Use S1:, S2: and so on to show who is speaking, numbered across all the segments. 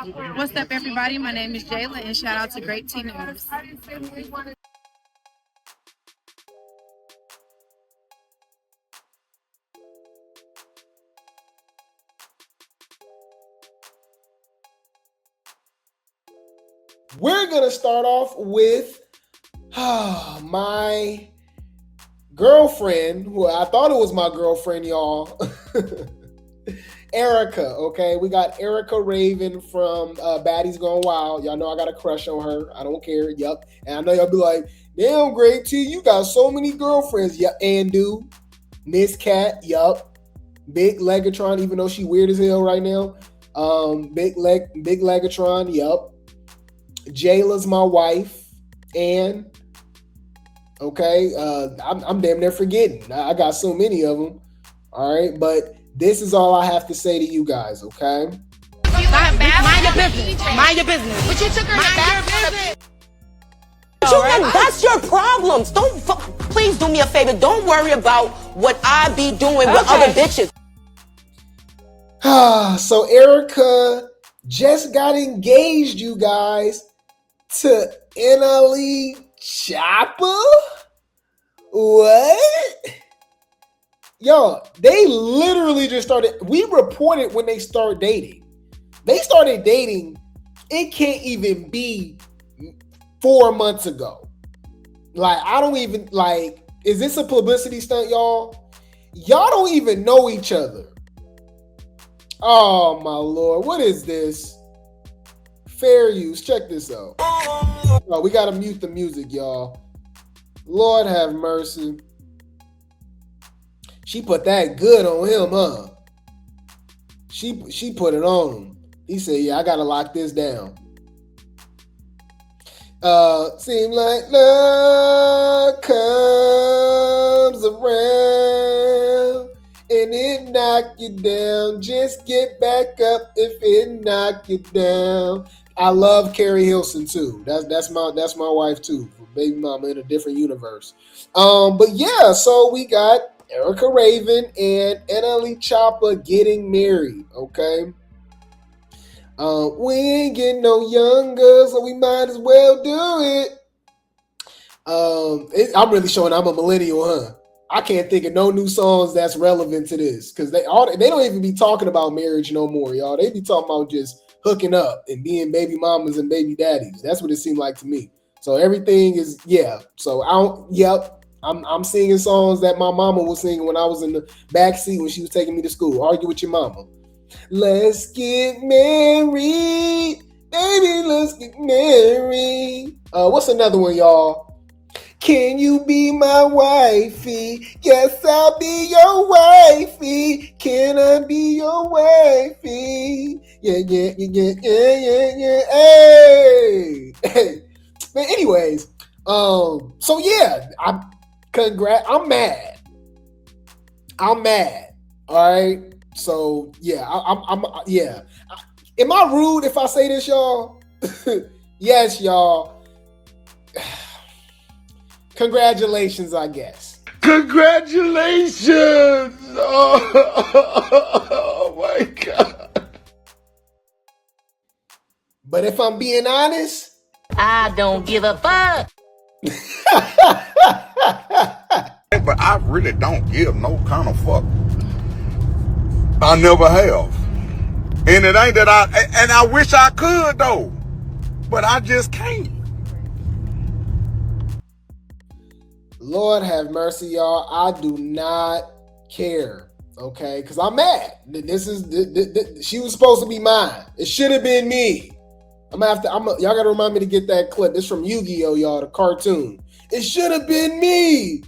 S1: What's up, everybody? My name is Jayla, and shout out to Grape Tea News.
S2: We're going to start off with my girlfriend, who I thought it was my girlfriend, y'all. Erica, okay? We got Erica Raven from Baddies Gone Wild. Y'all know I got a crush on her. I don't care. Yup. And I know y'all be like, damn, Grape Tea, you got so many girlfriends. Yup. And do. Miss Cat, yup. Big Legatron, even though she weird as hell right now. Big Legatron, yup. Jayla's my wife. And, okay, I'm damn near forgetting. I got so many of them. All right, but this is all I have to say to you guys, okay?
S3: Mind your business. Mind your business. But you took her to bathroom. That's your problems. Please do me a favor. Don't worry about what I be doing with other bitches.
S2: So Erica just got engaged, you guys, to NLE Choppa? What? Yo, they literally just started. We reported when they started dating. They started dating. It can't even be 4 months ago. Like, I don't even, like, is this a publicity stunt, y'all? Y'all don't even know each other. Oh, my Lord. What is this? Fair use. Check this out. Oh, we got to mute the music, y'all. Lord have mercy. She put that good on him, huh? She put it on him. He said, yeah, I gotta lock this down. Seem like love comes around and it knock you down. Just get back up if it knock you down. I love Carrie Hilson too. That's my wife too. Baby mama in a different universe. But yeah, so we got Erica Raven and NLE Choppa getting married, okay? We ain't getting no younger, so we might as well do it. I'm really showing I'm a millennial, huh? I can't think of no new songs that's relevant to this because they don't even be talking about marriage no more, y'all. They be talking about just hooking up and being baby mamas and baby daddies. That's what it seemed like to me. So everything is, yeah. So I'm singing songs that my mama was singing when I was in the back seat when she was taking me to school. Argue with your mama. Let's get married, baby. Let's get married. What's another one, y'all? Can you be my wifey? Yes, I'll be your wifey. Can I be your wifey? Yeah. Hey. But anyways, so yeah, I'm mad. All right. So yeah, I'm yeah. Am I rude if I say this, y'all? Yes, y'all. Congratulations, I guess.
S4: Congratulations! Oh my God.
S2: But if I'm being honest,
S3: I don't give a fuck.
S4: But I really don't give no kind of fuck. I never have. And it ain't that I wish I could though. But I just can't.
S2: Lord have mercy, y'all. I do not care, okay? Because I'm mad. She was supposed to be mine. It should have been me. Y'all gotta remind me to get that clip. It's from Yu-Gi-Oh, y'all, the cartoon. It should have been me,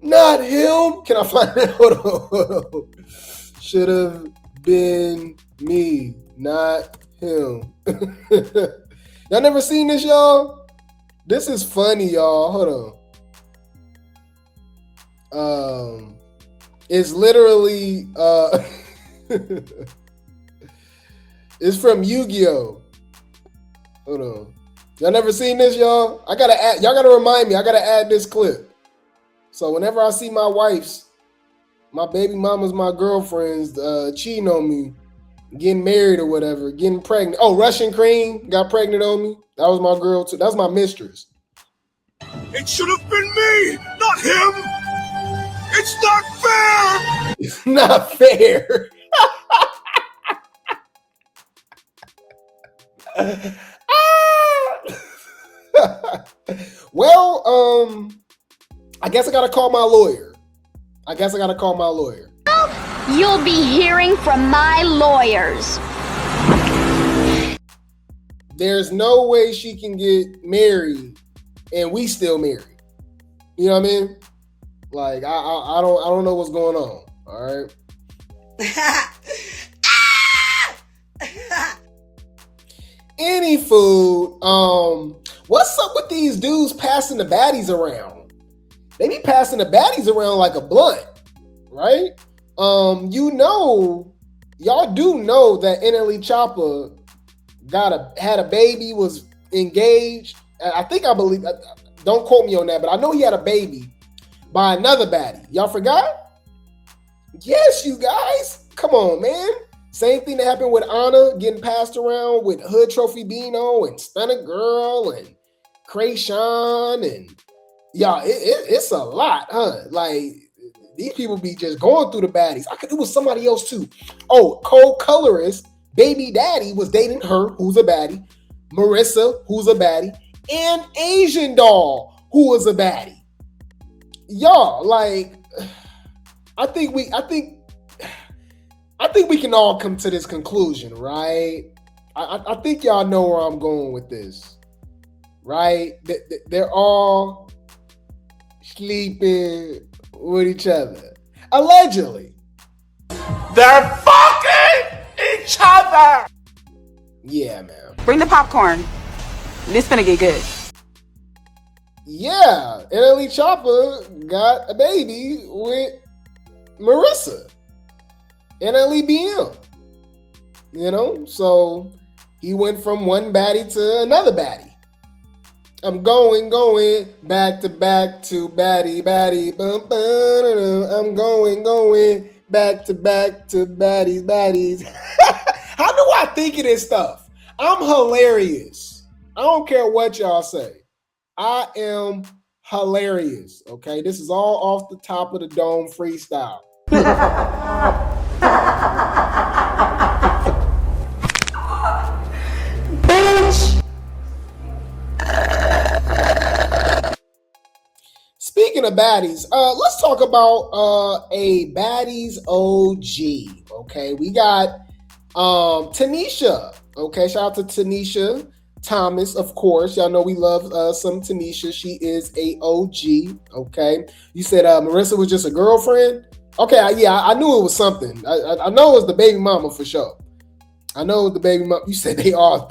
S2: not him. Can I find it? Hold on. Should have been me, not him. Y'all never seen this, y'all? This is funny, y'all. Hold on. It's literally it's from Yu-Gi-Oh. Hold on. Y'all never seen this, y'all? Y'all gotta remind me. I gotta add this clip. So whenever I see my baby mamas, my girlfriends cheating on me, getting married or whatever, getting pregnant. Oh, Russian Cream got pregnant on me. That was my girl too. That was my mistress.
S5: It should have been me, not him. It's not fair.
S2: It's not fair. Well, I guess I gotta call my lawyer.
S6: You'll be hearing from my lawyers.
S2: There's no way she can get married and we still married. You know what I mean? Like I don't know what's going on. All right. Any food. What's up with these dudes passing the baddies around? They be passing the baddies around like a blunt, right? Y'all do know that NLE Choppa had a baby, was engaged. I believe, don't quote me on that, but I know he had a baby by another baddie. Y'all forgot? Yes, you guys. Come on, man. Same thing that happened with Anna getting passed around with Hood Trophy Bino and Stunner Girl and Krayshawn and y'all, it's a lot, huh? Like these people be just going through the baddies. It was somebody else too. Oh, Cole Colorist, baby daddy was dating her, who's a baddie, Marissa, who's a baddie, and Asian Doll, who was a baddie. Y'all, like, I think we can all come to this conclusion, right? I think y'all know where I'm going with this, right? They're all sleeping with each other, allegedly.
S3: They're fucking each other.
S2: Yeah, man.
S3: Bring the popcorn. This finna get good.
S2: Yeah, NLE Choppa got a baby with Marissa. NLE BM. You know, so he went from one baddie to another baddie. I'm going back to baddie. I'm going back to baddies. How do I think of this stuff? I'm hilarious. I don't care what y'all say. I am hilarious. Okay, this is all off the top of the dome freestyle.
S3: Bitch.
S2: Speaking of baddies, let's talk about a baddies OG. Okay, we got Tanisha. Okay, shout out to Tanisha Thomas, of course. Y'all know we love some Tanisha. She is a OG. Okay, you said Marissa was just a girlfriend. Okay, I knew it was something. I know it was the baby mama for sure. I know it was the baby mama. You said they all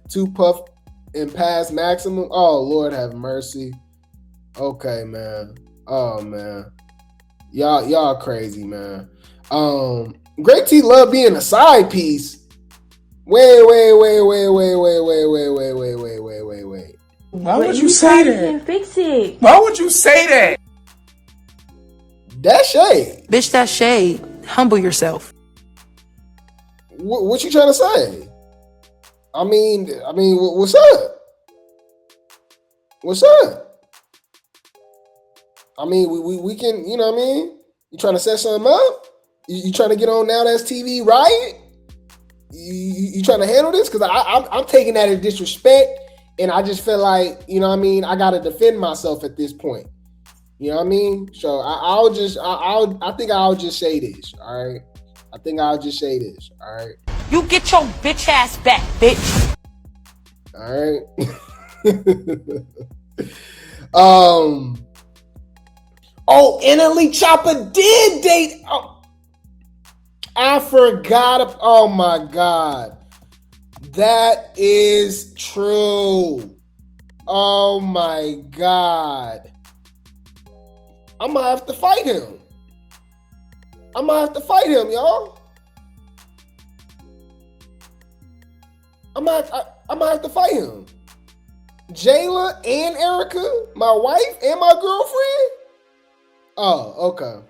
S2: two puff and past maximum. Oh, Lord have mercy. Okay, man. Oh, man. Y'all crazy, man. Grape Tea love being a side piece. Wait.
S7: Why would you say that?
S6: Fix it.
S7: Why would you say that?
S2: That's shade.
S8: Bitch, that's shade. Humble yourself.
S2: What you trying to say? I mean, what's up? What's up? I mean, we can, you know what I mean? You trying to set something up? You trying to get on Now That's TV, right? You trying to handle this? Because I'm taking that as disrespect, and I just feel like, you know what I mean, I got to defend myself at this point. You know what I mean? So I think I'll just say this, all right? I think I'll just say this, all right?
S3: You get your bitch ass back, bitch.
S2: All right. Oh, NLE Choppa did date. Oh, I forgot. Oh my God. That is true. Oh my God. I'm gonna have to fight him. Y'all. I'm gonna have to fight him. Jayla and Erica, my wife and my girlfriend. Oh, okay.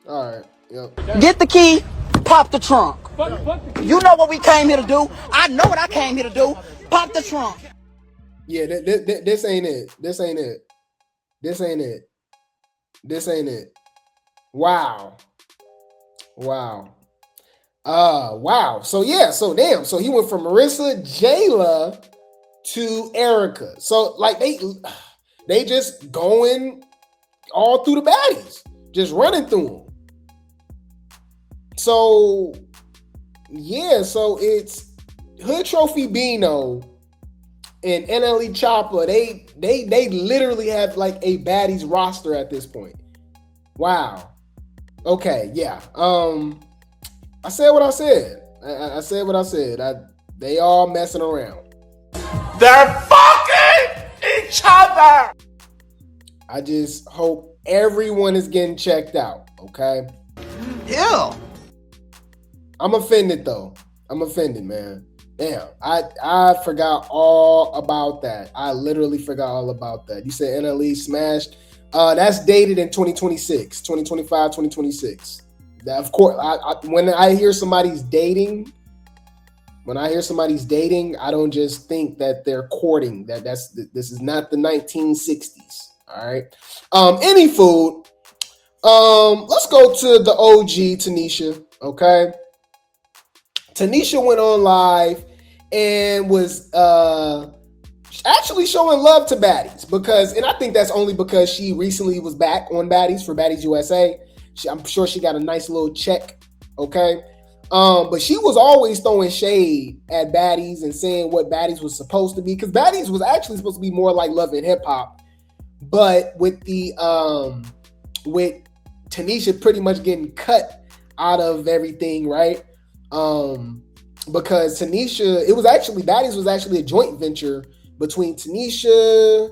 S2: All right. Yep.
S3: Get the key, pop the trunk. You know what we came here to do. I know what I came here to do. Pop the trunk.
S2: Yeah, this ain't it. This ain't it. This ain't it. This ain't it. Wow. Wow. Wow. So yeah, so damn. So he went from Marissa, Jayla to Erica. So like they just going all through the baddies, just running through them. So yeah, so it's Hood Trophy Bino and NLE Choppa. They literally have like a baddies roster at this point. Wow. Okay, yeah. I said what I said. I said what I said. They all messing around.
S3: They're fucking each other.
S2: I just hope everyone is getting checked out, okay?
S3: Ew.
S2: I'm offended though. I'm offended, man. Damn, I forgot all about that. I literally forgot all about that. You said NLE smashed. That's dated in 2026, 2025, 2026. That, of course, when I hear somebody's dating, I don't just think that they're courting. This is not the 1960s. All right. Any food. Let's go to the OG Tanisha. Okay. Tanisha went on live and was actually showing love to baddies and I think that's only because she recently was back on Baddies for Baddies USA. I'm sure she got a nice little check, okay? But she was always throwing shade at Baddies and saying what Baddies was supposed to be, because Baddies was actually supposed to be more like Love and Hip Hop, but with Tanisha pretty much getting cut out of everything, right? Because Tanisha, Baddies was actually a joint venture between Tanisha,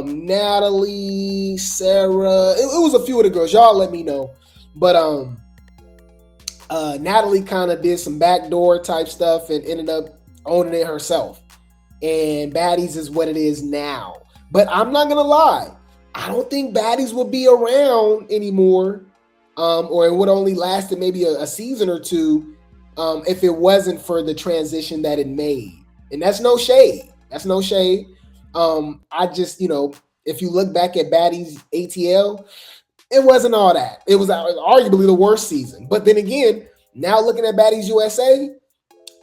S2: Natalie, Sarah. It was a few of the girls. Y'all let me know. But Natalie kind of did some backdoor type stuff and ended up owning it herself. And Baddies is what it is now. But I'm not gonna lie, I don't think Baddies will be around anymore, or it would only lasted maybe a season or two, if it wasn't for the transition that it made. And that's no shade. That's no shade. I just, if you look back at Baddies ATL, it wasn't all that. It was arguably the worst season. But then again, now looking at Baddies USA,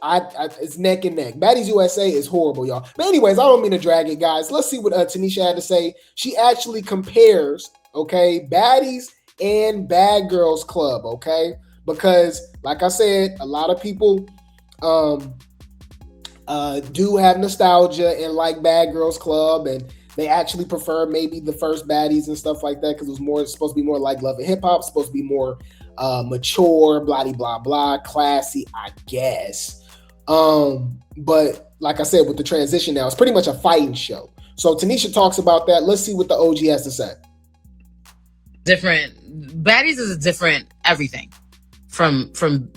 S2: it's neck and neck. Baddies USA is horrible, y'all. But anyways, I don't mean to drag it, guys. Let's see what Tanisha had to say. She actually compares, okay, Baddies and Bad Girls Club, okay? Because, like I said, a lot of people do have nostalgia and like Bad Girls Club, and they actually prefer maybe the first Baddies and stuff like that, because it was supposed to be more like Love and Hip Hop, supposed to be more mature, blah, blah, blah, classy, I guess. But like I said, with the transition now, it's pretty much a fighting show. So Tanisha talks about that. Let's see what the OG has to say.
S9: Different. Baddies is a different everything from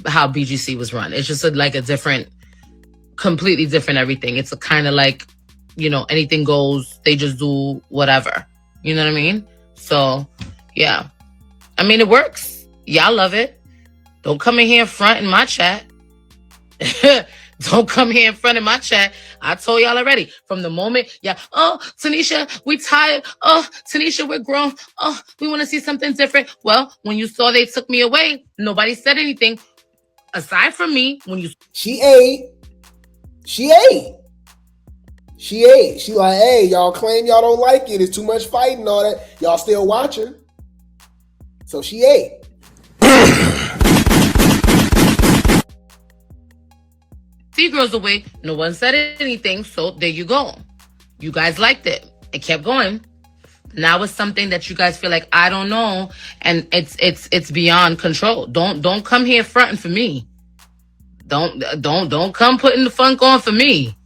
S9: how BGC was run. It's just like a different, completely different everything. It's a kind of like, anything goes. They just do whatever. You know what I mean? So, yeah. I mean, it works. Y'all love it. Don't come in here in front in my chat. Don't come here in front of my chat. I told y'all already. From the moment, oh, Tanisha, we tired. Oh, Tanisha, we're grown. Oh, we want to see something different. Like, when you saw they took me away, nobody said anything. Aside from me,
S2: She ate. She like, hey, y'all claim y'all don't like it. It's too much fighting and all that. Y'all still watching. So she ate.
S9: see girls away, no one said anything. So there you go. You guys liked it. It kept going. Now it's something that you guys feel like I don't know, and it's beyond control. Don't come here fronting for me. Don't come putting the funk on for me.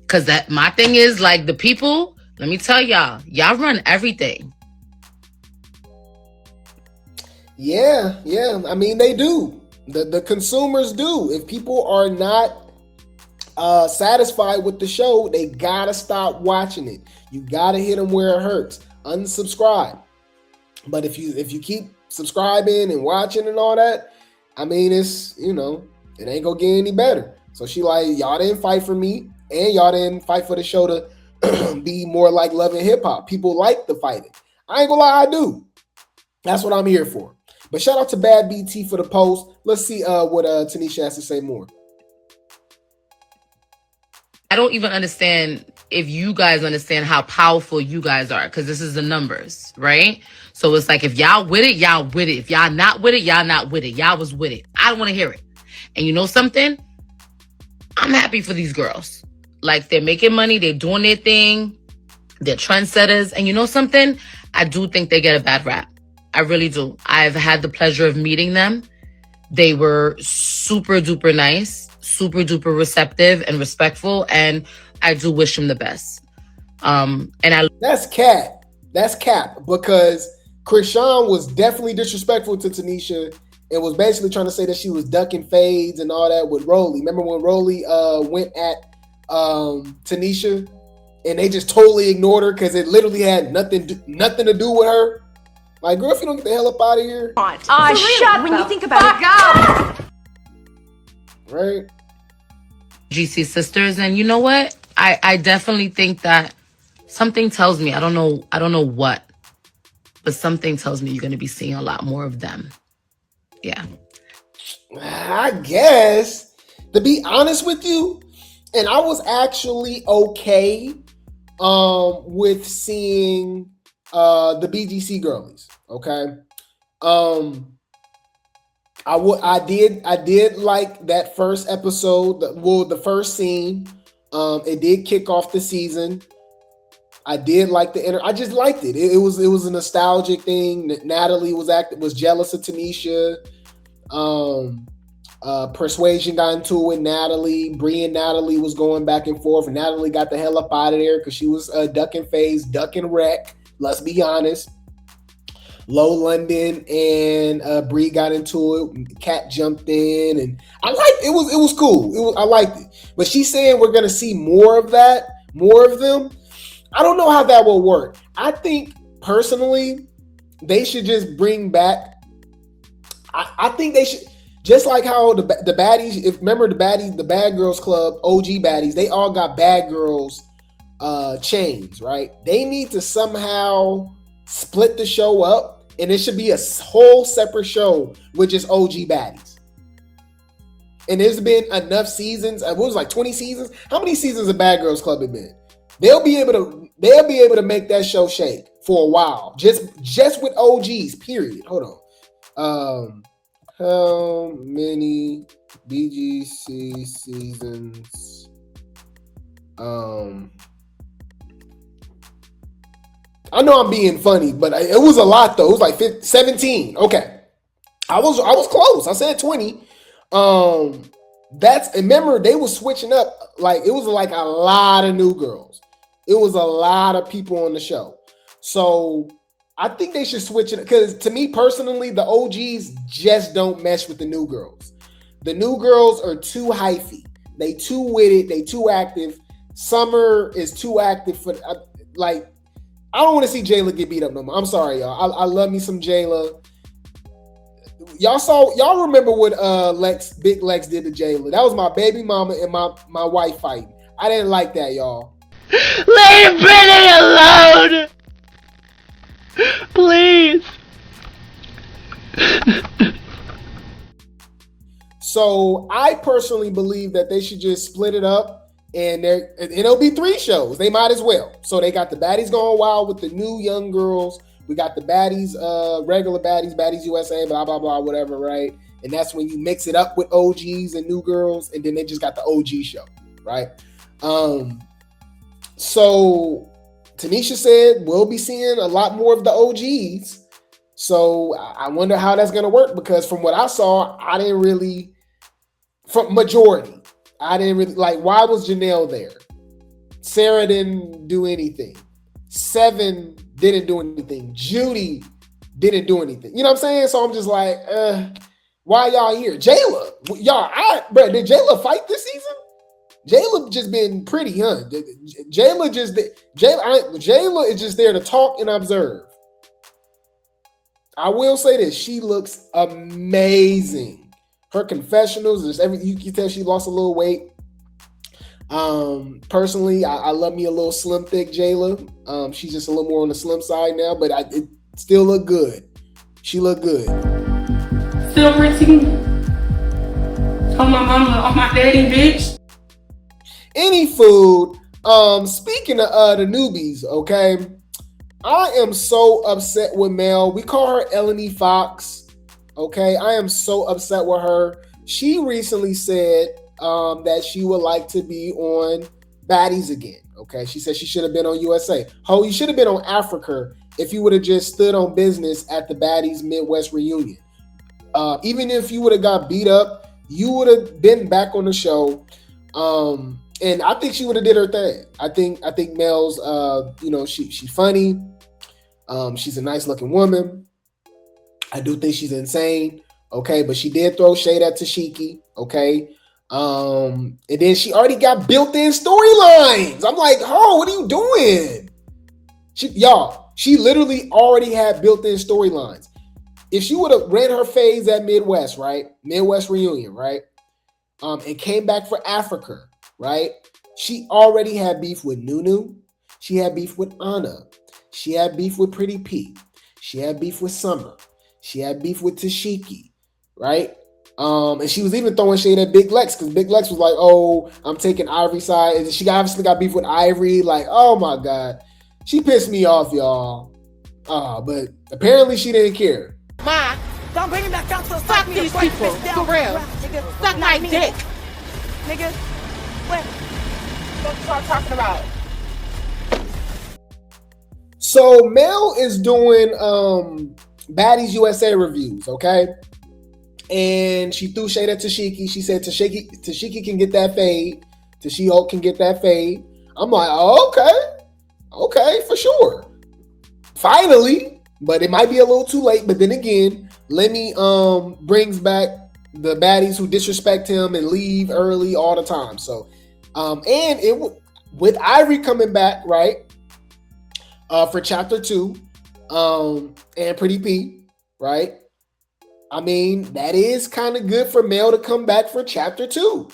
S9: Cause that my thing is like the people, let me tell y'all run everything.
S2: Yeah. I mean, they do. The consumers do. If people are not satisfied with the show, they gotta stop watching it. You gotta hit them where it hurts. Unsubscribe. But if you keep subscribing and watching and all that, I mean, it's, you know, it ain't gonna get any better. So she like, y'all didn't fight for me, and y'all didn't fight for the show to be more like Love and Hip Hop. People like the fighting. I ain't gonna lie, I do. That's what I'm here for. But shout out to Bad BT for the post. Let's see what Tanisha has to say more.
S9: I don't even understand if you guys understand how powerful you guys are, because this is the numbers, right? So it's like, if y'all with it, y'all with it. If y'all not with it, y'all not with it. Y'all was with it. I don't want to hear it. And you know something? I'm happy for these girls. Like, they're making money. They're doing their thing. They're trendsetters. And you know something? I do think they get a bad rap. I really do. I've had the pleasure of meeting them. They were super duper nice, super duper receptive and respectful. And I do wish them the best. That's
S2: cap. That's cap, because Krishan was definitely disrespectful to Tanisha and was basically trying to say that she was ducking fades and all that with Rollie. Remember when Rollie went at Tanisha and they just totally ignored her because it literally had nothing to do with her? Like, girl, if you don't get the hell up out of here.
S3: Shut when you think about it.
S2: Right?
S9: GC sisters. And you know what? I definitely think that something tells me, I don't know what, but something tells me you're going to be seeing a lot more of them. Yeah.
S2: I guess, to be honest with you, and I was actually okay with seeing the BGC girlies. Okay. I did like that first episode, the first scene. It did kick off the season. I did like I just liked it. It was a nostalgic thing. Natalie was jealous of Tanisha. Persuasion got into it with Natalie. Bree and Natalie was going back and forth, and Natalie got the hell up out of there because she was ducking phase, ducking wreck. Let's be honest. Low London and Bree got into it. Kat jumped in, and I liked it. It was cool. I liked it. But she's saying we're gonna see more of that, more of them. I don't know how that will work. I think personally, they should just bring back. I think they should, just like how the baddies. If remember the baddies, the Bad Girls Club, OG baddies, they all got Bad Girls chains, right? They need to somehow split the show up, and it should be a whole separate show with just OG baddies. And there's been enough seasons. What was it, like 20 seasons? How many seasons of Bad Girls Club have been? They'll be able to make that show shake for a while. Just with OGs, period. Hold on. How many BGC seasons? I know I'm being funny, but it was a lot though. It was like 17. Okay. I was close. I said 20. Remember they were switching up. Like, it was like a lot of new girls. It was a lot of people on the show. So I think they should switch it, because to me personally, the OGs just don't mesh with the new girls. The new girls are too hyphy. They too witty. They too active. Summer is too active for like. I don't want to see Jayla get beat up no more. I'm sorry, y'all. I love me some Jayla. Y'all remember what Big Lex did to Jayla? That was my baby mama and my wife fighting. I didn't like that, y'all.
S10: Leave Brittany alone! Please.
S2: So I personally believe that they should just split it up, and it'll be 3 shows. They might as well. So they got the baddies going wild with the new young girls. We got the baddies, regular baddies USA, blah, blah, blah, whatever, right? And that's when you mix it up with OGs and new girls, and then they just got the OG show, right? So Tanisha said we'll be seeing a lot more of the OGs. So I wonder how that's going to work, because from what I saw, I didn't really, from majority, I didn't really, like, why was Janelle there? Sarah didn't do anything. Seven didn't do anything. Judy didn't do anything. You know what I'm saying? So I'm just like, why y'all here? Jayla, y'all, did Jayla fight this season? Jayla just been pretty, huh? Jayla is just there to talk and observe. I will say this, she looks amazing. her confessionals, you can tell she lost a little weight. Personally, I love me a little slim thick Jayla. She's just a little more on the slim side now, but it still look good. She look good.
S7: Still routine. On my mama, on my daddy, bitch.
S2: Any food. Speaking of the newbies, okay, I am so upset with Mel. We call her Eleni Fox. Okay, I am so upset with her. She recently said that she would like to be on Baddies again. Okay, she said she should have been on USA. Ho, you should have been on Africa if you would have just stood on business at the Baddies Midwest reunion. Even if you would have got beat up, you would have been back on the show. And I think she would have did her thing. I think Mel's, she's funny. She's a nice looking woman. I do think she's insane. Okay, but she did throw shade at Tashiki. Okay. And then she already got built-in storylines. I'm like, oh, what are you doing? She literally already had built-in storylines. If she would have ran her phase at Midwest, right? Midwest reunion, right? And came back for Africa, right? She already had beef with Noo-Noo. She had beef with Anna. She had beef with Pretty P. She had beef with Summer. She had beef with Tashiki, right? And she was even throwing shade at Big Lex because Big Lex was like, oh, I'm taking Ivory's side. And she obviously got beef with Ivory. Like, oh my God. She pissed me off, y'all. But apparently she didn't care.
S3: Ma, don't bring him back out to fuck these people. For real. Suck my dick. Nigga, what you start talking about?
S2: So Mel is doing Baddies USA reviews, okay? And she threw shade at Tashiki. She said Tashiki can get that fade. Tashihulk can get that fade. I'm like, oh, okay, for sure. Finally, but it might be a little too late. But then again, Lemmy brings back the baddies who disrespect him and leave early all the time. So, with Ivory coming back, right, for chapter 2, and Pretty P, right? I mean, that is kind of good for Mel to come back for chapter 2.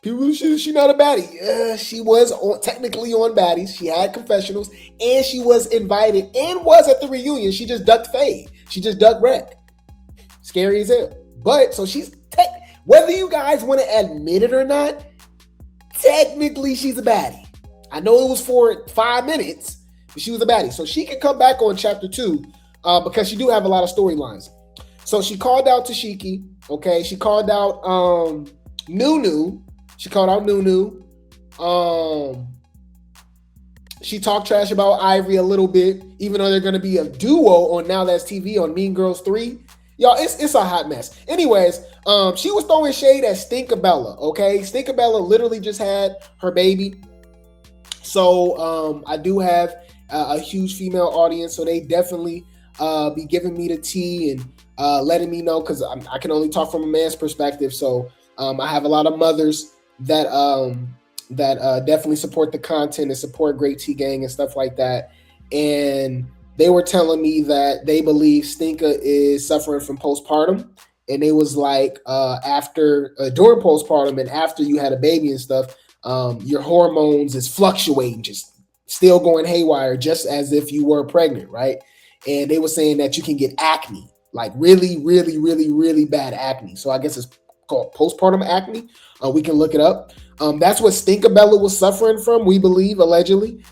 S2: People, she not a baddie. She was technically on Baddies. She had confessionals, and she was invited and was at the reunion. She just ducked Fade. She just ducked Rec. Scary as hell. But, so she's, whether you guys want to admit it or not, technically she's a baddie. I know it was for 5 minutes, but she was a baddie. So she can come back on chapter 2 because she do have a lot of storylines. So she called out Tashiki, okay? She called out Noo-Noo. She called out Noo-Noo. She talked trash about Ivory a little bit, even though they're going to be a duo on Now That's TV on Mean Girls 3. Y'all, it's a hot mess. Anyways, she was throwing shade at Stinkabella, okay? Stinkabella literally just had her baby. So I do have a huge female audience, so they definitely be giving me the tea and letting me know, because I can only talk from a man's perspective. So I have a lot of mothers that definitely support the content and support Grape Tea Gang and stuff like that. And they were telling me that they believe Stinka is suffering from postpartum. And it was like during postpartum and after you had a baby and stuff, your hormones is fluctuating, just still going haywire, just as if you were pregnant, right? And they were saying that you can get acne, like really, really, really, really bad acne. So I guess it's called postpartum acne. We can look it up. That's what Stinkabella was suffering from, we believe, allegedly.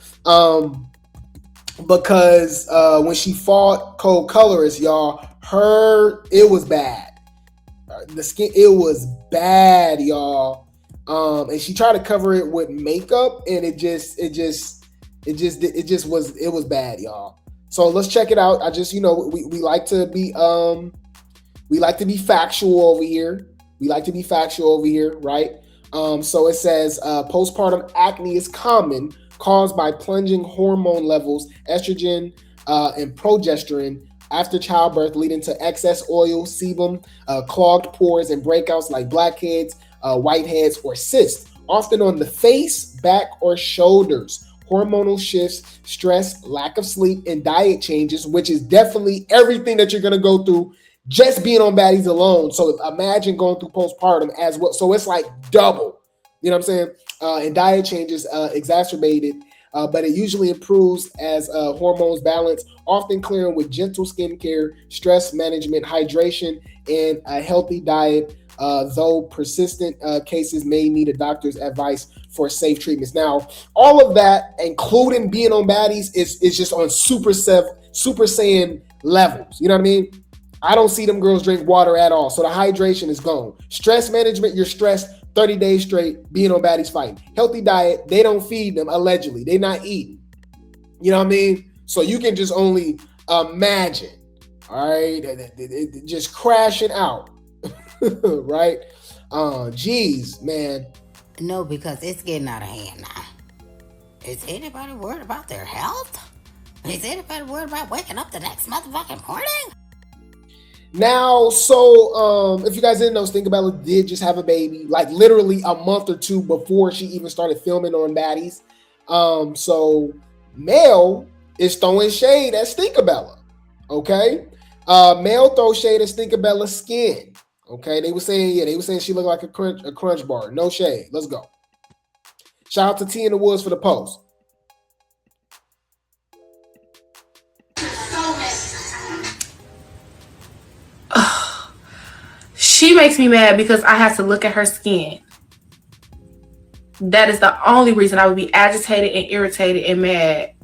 S2: Because when she fought Cold Colorist, y'all, it was bad. The skin, it was bad, y'all. And she tried to cover it with makeup, and it was bad, y'all. So let's check it out. I just, we like to be factual over here. We like to be factual over here, right? So it says postpartum acne is common, caused by plunging hormone levels, estrogen and progesterone after childbirth, leading to excess oil, sebum, clogged pores, and breakouts like blackheads, whiteheads, or cysts, often on the face, back, or shoulders. Hormonal shifts, stress, lack of sleep, and diet changes, which is definitely everything that you're going to go through just being on Baddies alone. So imagine going through postpartum as well. So it's like double. You know what I'm saying? And diet changes exacerbated, but it usually improves as hormones balance, often clearing with gentle skincare, stress management, hydration, and a healthy diet, though persistent cases may need a doctor's advice for safe treatments. Now, all of that, including being on Baddies, is just on Super Saiyan levels. You know what I mean? I don't see them girls drink water at all. So the hydration is gone. Stress management, you're stressed 30 days straight being on Baddies fighting. Healthy diet, they don't feed them, allegedly. They're not eating. You know what I mean? So you can just only imagine, all right? Just crashing out, right? Geez, man.
S11: No, because it's getting out of hand now. Is anybody worried about their health? Is anybody worried about waking up the next motherfucking morning?
S2: Now, so if you guys didn't know, Stinkabella did just have a baby, like literally a month or two before she even started filming on Baddies. So Mel is throwing shade at Stinkabella. Okay, Mel throws shade at Stinkabella's skin. Okay, they were saying she looked like a crunch bar. No shade. Let's go. Shout out to T in the Woods for the post.
S8: She makes me mad because I have to look at her skin. That is the only reason I would be agitated and irritated and mad,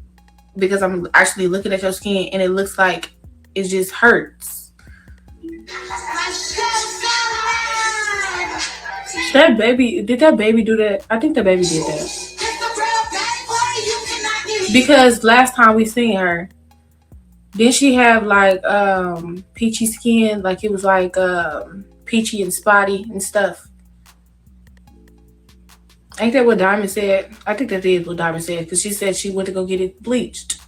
S8: because I'm actually looking at your skin and it looks like it just hurts. That baby, did that baby do that? I think the baby did that. Because last time we seen her, didn't she have like peachy skin? Like it was like peachy and spotty and stuff. Ain't that what Diamond said? I think that is what Diamond said, because she said she went to go get it bleached.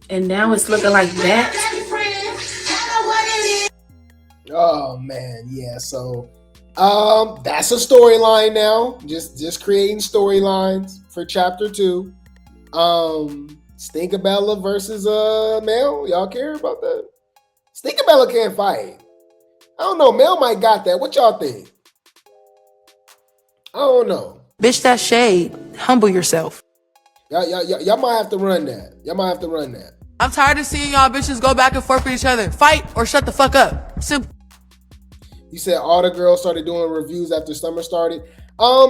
S8: And now it's looking like that.
S2: Oh man, yeah. So that's a storyline now. Just creating storylines for chapter 2. Stinkabella versus Mel. Y'all care about that? Stinkabella can't fight. I don't know. Mel might got that. What y'all think? I don't know.
S8: Bitch, that shade. Humble yourself.
S2: Y'all might have to run that.
S3: I'm tired of seeing y'all bitches go back and forth with each other. Fight or shut the fuck up. Simple.
S2: You said all the girls started doing reviews after summer started.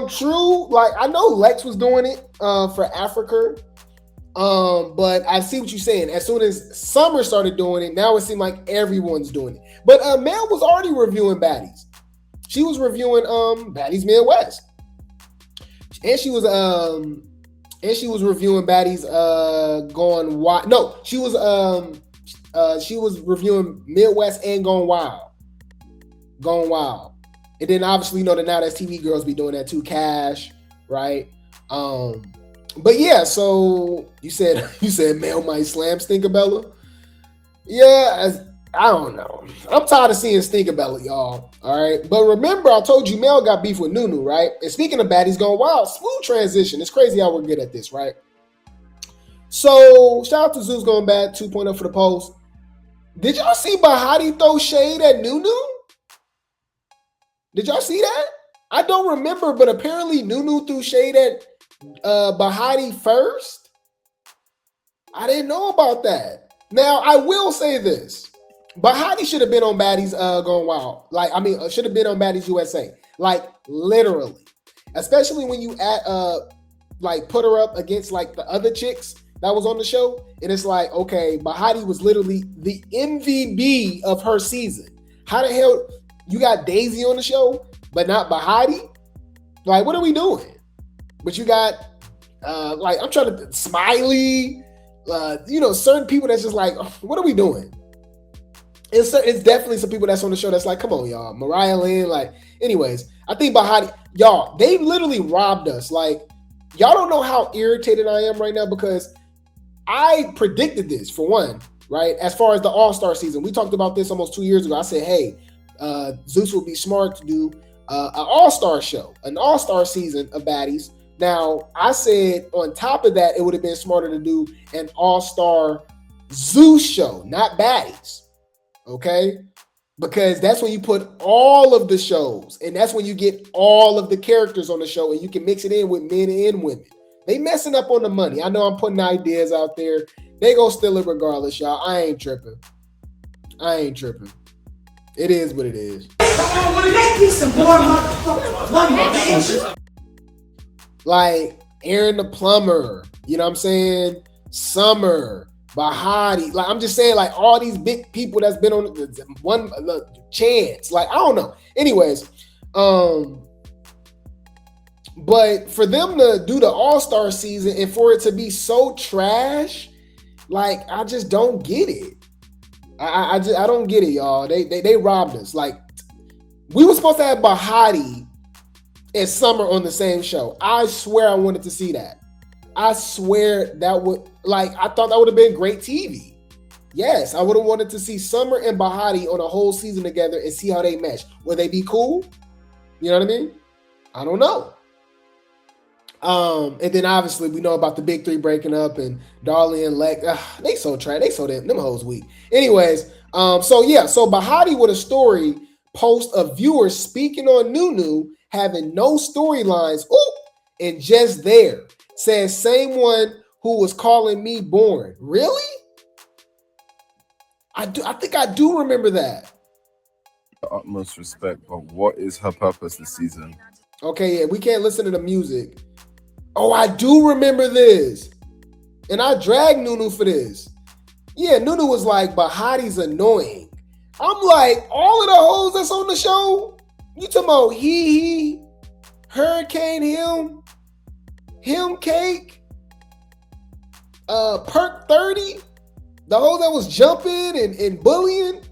S2: True. Like I know Lex was doing it for Africa. But I see what you're saying. As soon as Summer started doing it, now it seemed like everyone's doing it. But Mel was already reviewing Baddies. She was reviewing Baddies Midwest. And she was reviewing Baddies Gone Wild. No, she was reviewing Midwest and Gone Wild. And then obviously, you know, the Now That's TV girls be doing that too. Cash, right? But yeah, so you said Mel might slam Stinkabella. Yeah, I don't know. I'm tired of seeing Stinkabella, y'all. All right, but remember, I told you Mel got beef with Noo-Noo, right? And speaking of Baddies Gone Wild, smooth transition. It's crazy how we're good at this, right? So shout out to Zeus Going Bad 2.0 for the post. Did y'all see Bahati throw shade at Noo-Noo? Did y'all see that? I don't remember, but apparently Noo-Noo threw shade at Bahati first. I didn't know about that. Now I will say this: Bahati should have been on Baddies Gone Wild. Like, I mean, should have been on Baddies USA. Like, literally, especially when you like put her up against like the other chicks that was on the show, and it's like, okay, Bahati was literally the MVP of her season. How the hell you got Daisy on the show, but not Bahati? Like, what are we doing? But you got, like, I'm trying to, Smiley, you know, certain people that's just like, what are we doing? It's definitely some people that's on the show that's like, come on, y'all. Mariah Lynn, like, anyways, I think Bahati, y'all, they literally robbed us. Like, y'all don't know how irritated I am right now because I predicted this, for one, right? As far as the All-Star season, we talked about this almost 2 years ago. I said, hey, Zeus would be smart to do an All-Star show, an All-Star season of Baddies. Now, I said on top of that, it would have been smarter to do an All-Star Zeus show, not Baddies. Okay? Because that's when you put all of the shows, and that's when you get all of the characters on the show, and you can mix it in with men and women. They messing up on the money. I know I'm putting ideas out there. They gonna steal it regardless, y'all. I ain't tripping. It is what it is. Like Aaron the Plumber, you know what I'm saying? Summer, Bahati. Like I'm just saying, like all these big people that's been on one Chance. Like I don't know. Anyways, but for them to do the All-Star season and for it to be so trash, like I just don't get it. I don't get it, y'all. They robbed us. Like we were supposed to have Bahati and Summer on the same show. I swear I wanted to see that. I swear that would, like, I thought that would have been great TV. Yes, I would have wanted to see Summer and Bahati on a whole season together and see how they mesh. Would they be cool? You know what I mean? I don't know. And then obviously we know about the big three breaking up and Darlie and Lex. They so trash. They so them hoes weak. Anyways, so Bahati with a story post of viewers speaking on Noo-Noo having no storylines. And just there says same one who was calling me born. Really? I think I do remember that.
S12: The utmost respect, but what is her purpose this season?
S2: Okay, yeah, we can't listen to the music. Oh, I do remember this. And I dragged Noo-Noo for this. Yeah, Noo-Noo was like, Bahati's annoying. I'm like, all of the hoes that's on the show? You talking about he, Hurricane, him cake, Perk 30, the hoe that was jumping and bullying,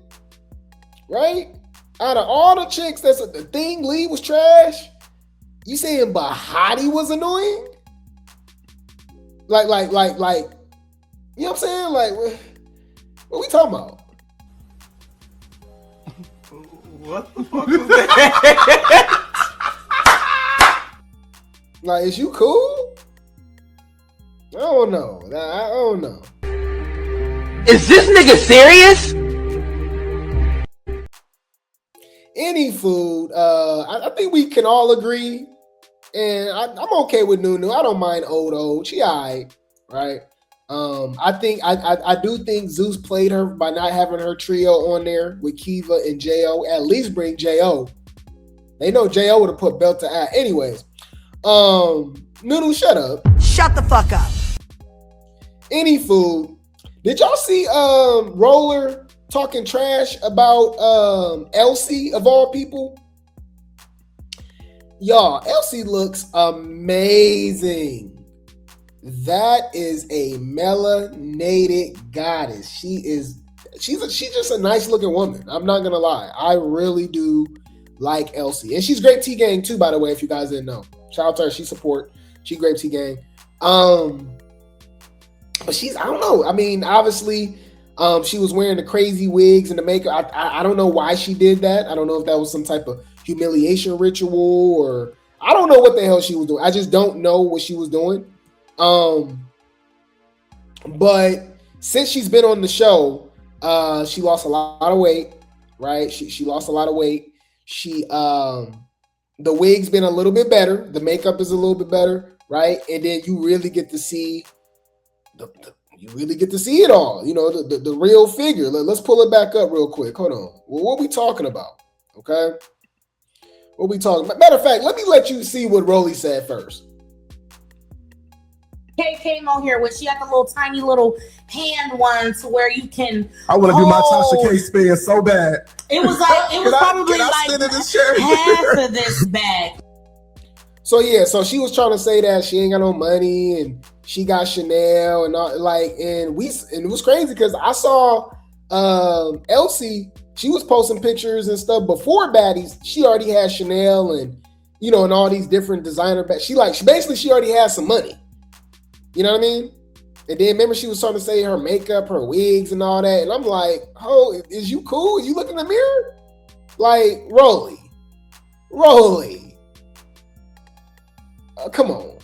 S2: right? Out of all the chicks, that's the thing. Lee was trash. You saying Bahati was annoying? Like, you know what I'm saying? Like, what we talking about?
S13: What the fuck was that?
S2: Like, is you cool? I don't know.
S10: Is this nigga serious?
S2: Any food, I think we can all agree, and I'm okay with Noo-Noo. I don't mind old. She alright, right? I do think Zeus played her by not having her trio on there with Kiva and Jo. At least bring Jo. They know Jo would have put belt to ass. Anyways, Noo-Noo, shut up.
S14: Shut the fuck up.
S2: Any food. Did y'all see Roller talking trash about Elsie of all people? Y'all, Elsie looks amazing. That is a melanated goddess. She's just a nice looking woman. I'm not gonna lie. I really do like Elsie. And she's Grape Tea Gang too, by the way, if you guys didn't know. Shout out to her. She Grape Tea Gang. But I don't know. I mean, obviously, she was wearing the crazy wigs and the makeup. I don't know why she did that. I don't know if that was some type of humiliation ritual or I don't know what the hell she was doing. I just don't know what she was doing. But since she's been on the show, she lost a lot of weight, right? She lost a lot of weight. The wig's been a little bit better. The makeup is a little bit better, right? And then you really get to see it all, you know, the real figure. Let's pull it back up real quick. Hold on. Well, what we talking about? Okay. What we talking about? Matter of fact, let me let you see what Rollie said first.
S8: Kay came on here when she had the little tiny little hand one to where you can.
S12: I want to do my Tasha K spin so bad.
S8: It was probably like half of this bag.
S2: So she was trying to say that she ain't got no money and she got Chanel and all, and it was crazy because I saw Elsie. She was posting pictures and stuff before Baddies. She already had Chanel and and all these different designer bags. She already had some money. You know what I mean? And then remember she was trying to say her makeup, her wigs and all that. And I'm like, oh, is you cool? You look in the mirror? Like, Rollie. Come on.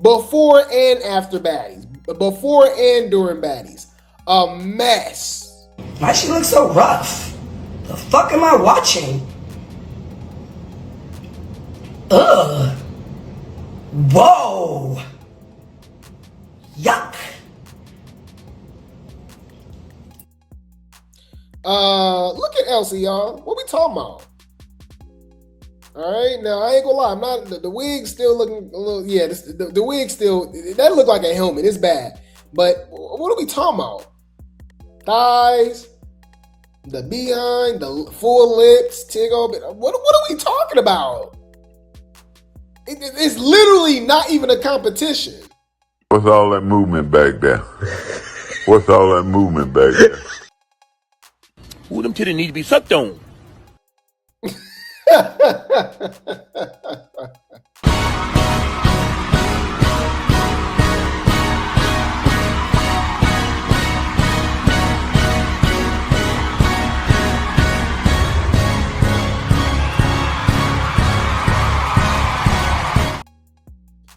S2: Before and after Baddies. Before and during Baddies. A mess.
S14: Why she look so rough? The fuck am I watching? Ugh. Whoa. Yuck.
S2: Look at Elsie, y'all. What we talking about? All right, now I ain't gonna lie. I'm not the wig still looking a little. Yeah, the wig still that look like a helmet. It's bad. But what are we talking about? Thighs, the behind, the full lips, tiggle. What are we talking about? It's literally not even a competition.
S4: What's all that movement back there? What's all that movement back there?
S10: Who them titties need to be sucked on?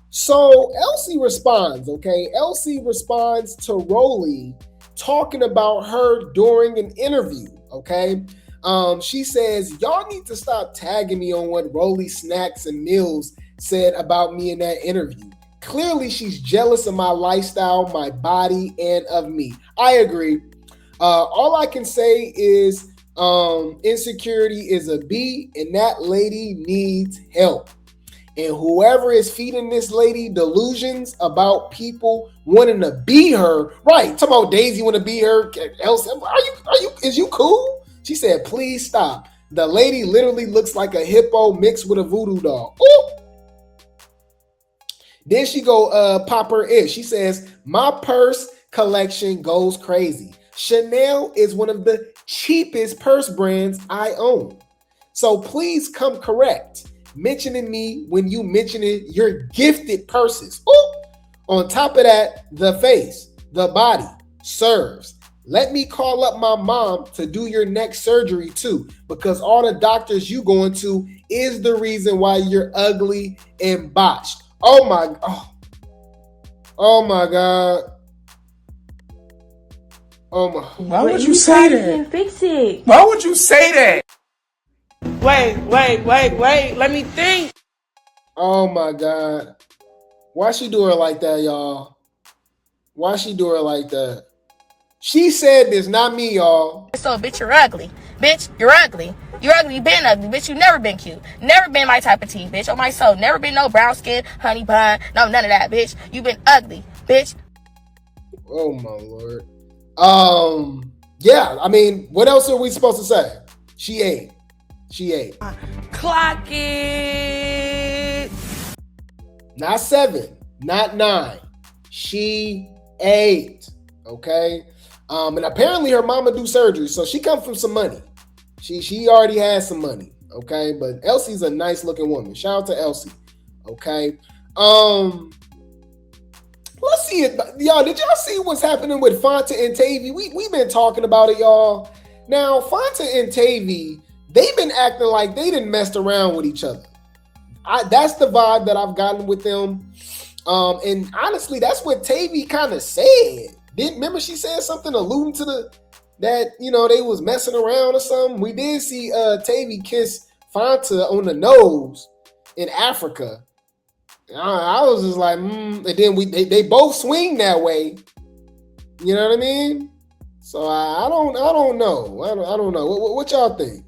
S2: So Elsie responds, okay? Elsie responds to Rollie talking about her during an interview, okay? She says, y'all need to stop tagging me on what Rollie Snacks and Meals said about me in that interview. Clearly, she's jealous of my lifestyle, my body, and of me. I agree. All I can say is insecurity is a B, and that lady needs help. And whoever is feeding this lady delusions about people wanting to be her, right? Talking about Daisy want to be her. Elsie, is you cool? She said, please stop. The lady literally looks like a hippo mixed with a voodoo doll. Ooh. Then she go pop her ish. She says, my purse collection goes crazy. Chanel is one of the cheapest purse brands I own. So please come correct. Mentioning me when you mentioning your gifted purses. Ooh. On top of that, the face, the body serves. Let me call up my mom to do your next surgery too, because all the doctors you going to is the reason why you're ugly and botched. Oh my God. Oh my.
S3: Why would you say that? Fix it.
S13: Why would you say that?
S3: Wait. Let me think.
S2: Oh my God. Why she do her like that, y'all? Why she do her like that? She said this, not me, y'all.
S15: So, bitch, you're ugly. Bitch, you're ugly. You're ugly. You been ugly. Bitch, you never been cute. Never been my type of tea, bitch. On my soul. Never been no brown skin, honey bun. No, none of that, bitch. You been ugly, bitch.
S2: Oh, my Lord. Yeah, I mean, what else are we supposed to say? She ate.
S3: Clock it.
S2: Not 7, not 9. She ate. Okay. And apparently her mama do surgery, so she come from some money. She already has some money. Okay, but Elsie's a nice looking woman. Shout out to Elsie. Okay. Let's see it, y'all. Did y'all see what's happening with Fanta and Tavii? We've been talking about it, y'all. Now Fanta and Tavii, they've been acting like they didn't mess around with each other. That's the vibe that I've gotten with them. And honestly, that's what Tavii kind of said. Remember she said something alluding to that, you know, they was messing around or something. We did see Tavii kiss Fanta on the nose in Africa. I was just like, and then they both swing that way. You know what I mean? So I don't know. I don't know. What y'all think?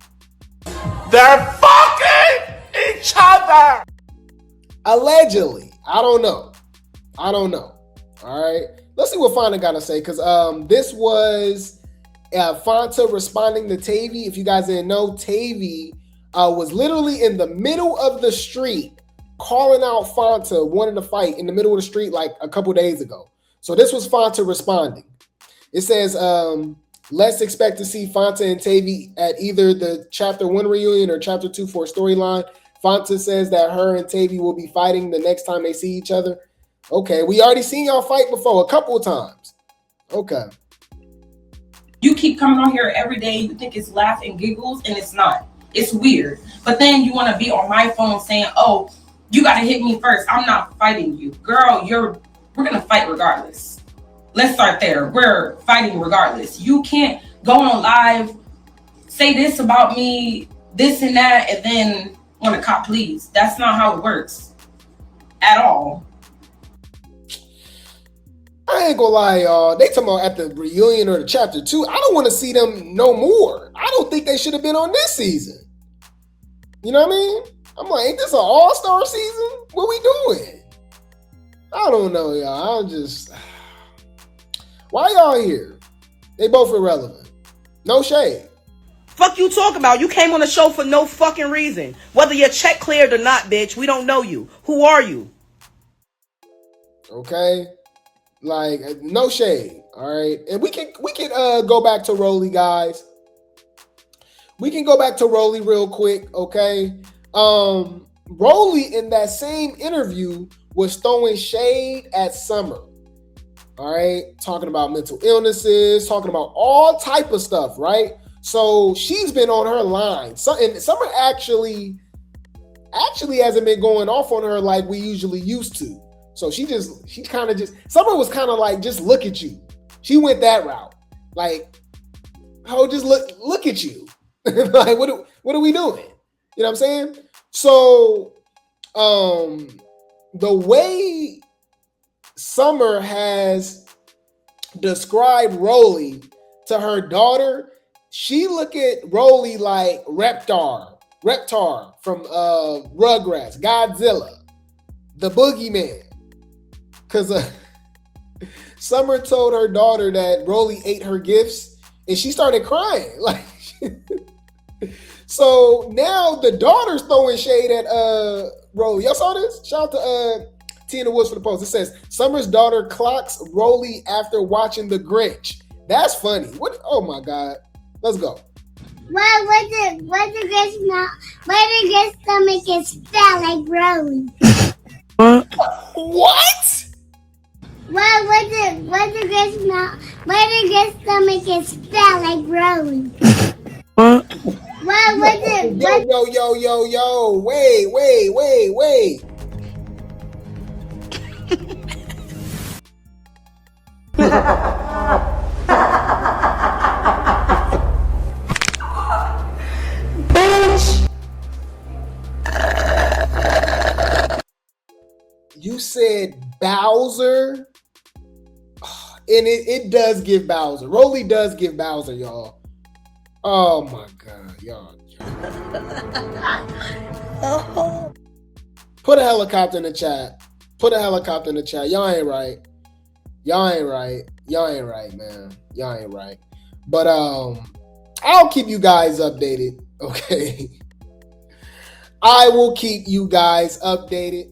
S13: They're fucking each other.
S2: Allegedly. I don't know. All right. Let's see what Fanta got to say, because this was Fanta responding to Tavii. If you guys didn't know, Tavii was literally in the middle of the street calling out Fanta, wanting to fight in the middle of the street like a couple days ago. So this was Fanta responding. It says, let's expect to see Fanta and Tavii at either the Chapter 1 reunion or Chapter 2 for a storyline. Fanta says that her and Tavii will be fighting the next time they see each other. Okay, we already seen y'all fight before a couple of times. Okay.
S16: You keep coming on here every day, you think it's laugh and giggles, and it's not. It's weird. But then you want to be on my phone saying, oh, you got to hit me first. I'm not fighting you. Girl, we're going to fight regardless. Let's start there. We're fighting regardless. You can't go on live, say this about me, this and that, and then want to cop please. That's not how it works at all.
S2: I ain't gonna lie, y'all. They talking about at the reunion or the chapter 2. I don't want to see them no more. I don't think they should have been on this season. You know what I mean? I'm like, ain't this an all-star season? What we doing? I don't know, y'all. Why y'all here? They both irrelevant. No shade.
S14: Fuck you talking about? You came on the show for no fucking reason. Whether your check cleared or not, bitch, we don't know you. Who are you?
S2: Okay? Like, no shade. All right? And we can go back to Rollie, guys. We can go back to Rollie real quick, okay? Rollie in that same interview was throwing shade at Summer. All right? Talking about mental illnesses, talking about all type of stuff, right? So she's been on her line. And Summer actually hasn't been going off on her like we usually used to. So Summer was kind of like, just look at you. She went that route. Like, oh, just look at you. Like, what are we doing? You know what I'm saying? So, the way Summer has described Rollie to her daughter, she look at Rollie like Reptar from Rugrats, Godzilla, the boogeyman. Because Summer told her daughter that Rollie ate her gifts, and she started crying. Like, so now the daughter's throwing shade at Rollie. Y'all saw this? Shout out to Tina Woods for the post. It says Summer's daughter clocks Rollie after watching The Grinch. That's funny. What? Oh my God. Let's go.
S17: What the Grinch stomach is fat like Rollie?
S2: What?
S17: What the Grinch stomach is fat like Rollie?
S2: Yo. Wait.
S14: Bitch.
S2: You said Bowser? And it does give Bowser. Rollie does give Bowser, y'all. Oh my God, y'all. Put a helicopter in the chat. Y'all ain't right. Man. Y'all ain't right. But I'll keep you guys updated, okay? I will keep you guys updated.